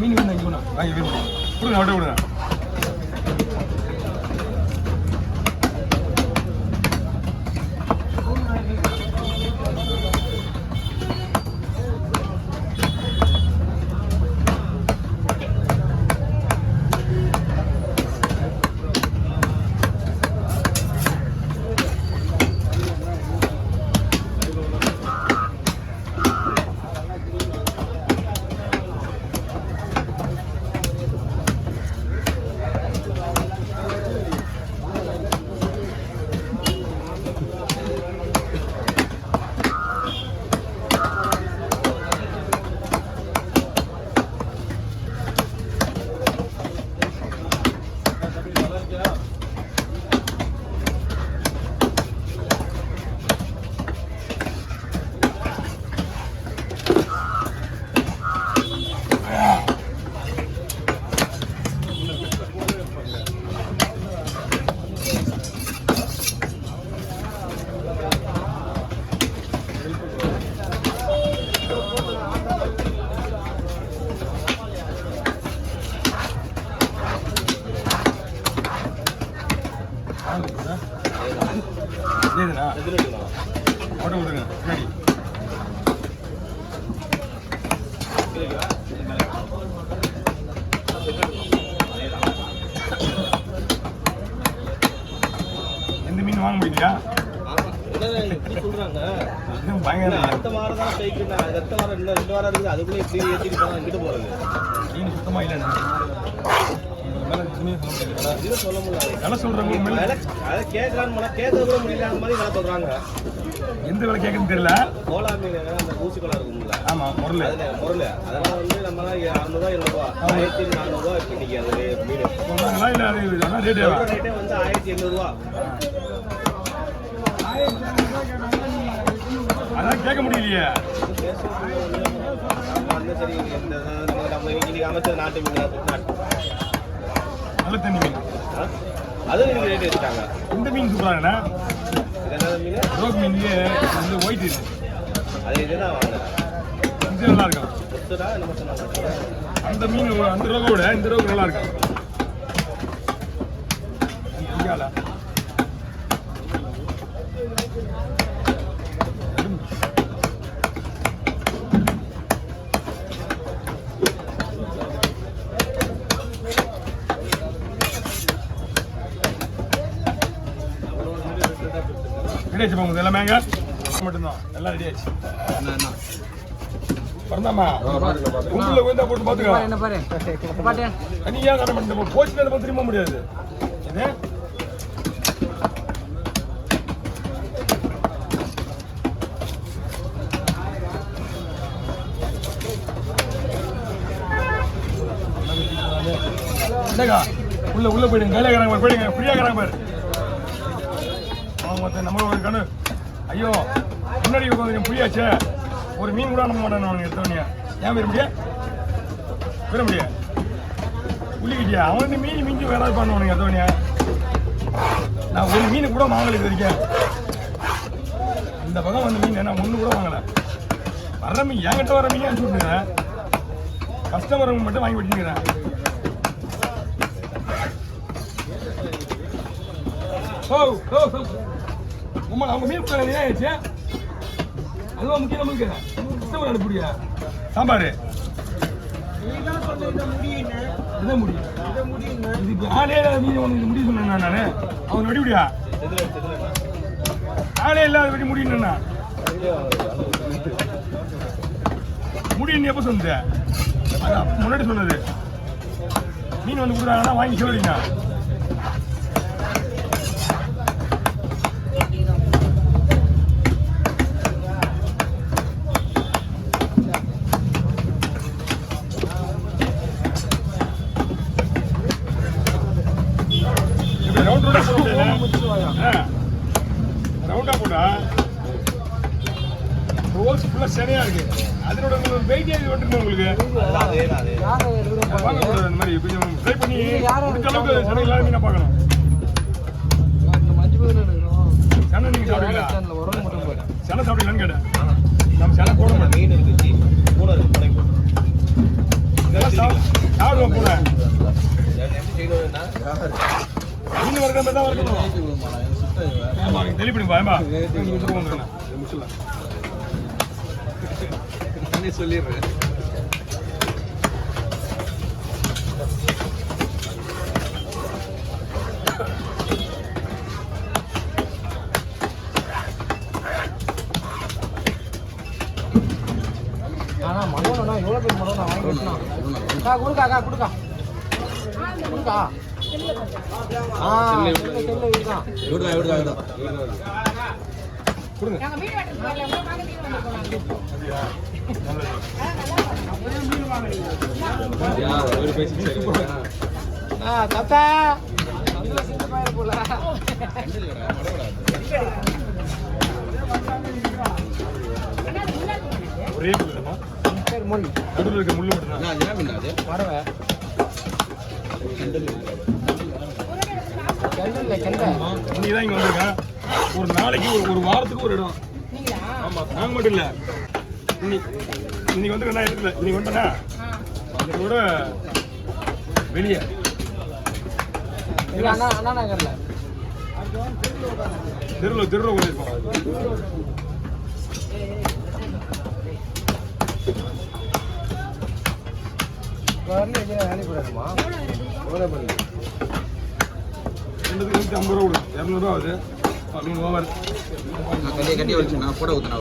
மீன் வேணும் இங்கே வேணும் வாங்கி வேணும் கொடுங்க அப்படியே கொடுங்க. எந்த மீன் வாங்க முடியலையா? அடுத்த வாரம் தான் அடுத்த வாரம் 2 வாரம் இருக்குது. அதுக்குள்ள இப்படி ஏற்றிட்டு போனா எங்கிட்டு போறது? மீன் சுத்தமா இல்லை சொல்ல முடியல. சொல்றாங்க அதை கேட்கலான்னு கேட்கறது கூட முடியல. அந்த மாதிரி வேலை சொல்றாங்க. எந்த வேலை கேட்கறதுன்னு தெரியல. கோலா மீன் அந்த ஊசிக்கோலா இருக்கும்ல, ஆமா முரல் அதெல்லாம் வந்து நம்ம 600 700 1400 இப்போ இன்னைக்கு அது மீன் சொன்னாங்களா இல்லை? அது ரேட்டே வந்து 1800 அதான் கேட்க முடியலையே. சரி நம்ம இன்னைக்கு அமைச்சர் நாட்டு மீன் நல்ல தண்ணி மீன் அது இன்னைக்கு ரேட் வச்சுட்டாங்க. இந்த மீன் சொல்றாங்கண்ணா மீன் ரோக் மீன்லேயே வந்து ஒயிட் இது அது இதுதான் வாங்க. இது நல்லா இருக்கும். அந்த மீன் அந்த ரோகோட இந்த ரோகு நல்லா இருக்கும். ரெடி ஆச்சு போகுது எல்லாமே மட்டும்தான் எல்லாம் ரெடி ஆச்சு. வரந்தாமா உள்ள போய் போட்டு பாத்துக்க. தனியா கடை பண்ணி போச்சு திரும்ப முடியாது. உள்ள போயிடுங்க. கையில போயிடுங்க. ஃப்ரீயா பாரு. நம்ம ஒரு கணு ஐயோ முன்னாடி கொஞ்சம் புரியாச்சே. ஒரு மீன் கூட அனுப்ப மாட்டேன் எடுத்தவனியா. ஏன் விட முடியா உள்ளிக்கிட்டியா? அவனுக்கு மீன் மிஞ்சி வேற பண்ணுவானுங்க எடுத்தவனியா. நான் ஒரு மீன் கூட வாங்கல இது வரைக்கும். இந்த பக்கம் வந்து மீன் நான் ஒன்று கூட வாங்கலை. வர மீன் என்கிட்ட வர மீன் அனுப்பிச்சு விட்டுருங்க. கஸ்டமர் மட்டும் வாங்கி வச்சுக்கிறேன். அவங்க மீன் ஆயிடுச்சு. அதுவும் முக்கியம். நமக்கு கஸ்டமர் அனுப்பிடியா சாம்பார் முடியும். இதுக்கு ஆளே மீன் உனக்கு முடிவு சொன்னேன் நான். அவன் வெடிவிடியா ஆளே இல்லாத வெடி முடியும்னா முடியும். எப்போ சொன்னது? அது முன்னாடி சொன்னது. மீன் வந்து கொடுக்குறாங்கன்னா வாங்கி சொல்லிங்க. ரவுண்டா போட்டா ரோல்ஸ் ஃபுல்லா சரியா இருக்கு. அதனோட வெயிட் ஏறி வந்துருக்கு உங்களுக்கு. வாங்கக்கூடாது அந்த மாதிரி கொஞ்சம் ட்ரை பண்ணி முடிஞ்ச அளவுக்கு சரி இல்லாத மீனை பார்க்கணும். சென்னை நீங்க சாப்பிடுவீங்களா? சென்னை சாப்பிடுவீங்களான்னு கேட்டேன். நம்ம சென்னை போட மாட்டோம். மீன் இருக்கு சாப்பிடுவோம் பூனை மீன் வறுக்கிற மாதிரி தான் வறுக்கணும். ஆமா தெளி பண்ணி பயமா சொல்லிடுறேன். ஆனா மனோனா எவ்வளவு பேர் மனோனா வாங்கி வச்சுனா கொடுக்கா கொடுக்கா கொடுக்கா செல்ல இதுதான் கொடுங்க. தாத்தா போல ஒரே புல்லுமா பேர் மொழி நடுவில் இருக்க முள்ளு மட்டும்தான். பறவை கெண்டல்ல கெண்டை இன்னைக்கு தான் இங்க வந்திருக்கேன். ஒரு நாளைக்கு ஒரு வாரத்துக்கு ஒரு இடம். ஆமா நாங்க மட்டும் இல்ல இன்னைக்கு வந்துருக்கேன் இடத்துல இன்னைக்கு வந்துட்டேன்னா இதோட வெளியே அண்ணா அண்ணா நகர்ல தெருவில் கூட இருப்போம். வேலை போடணுமா ரெண்டுக்கு 150 ரூபா கொடுக்கும். 200 ரூபா ஆகுது அப்படின்னு ஓவர் கட்டி வச்சு நான் போட ஊத்தினா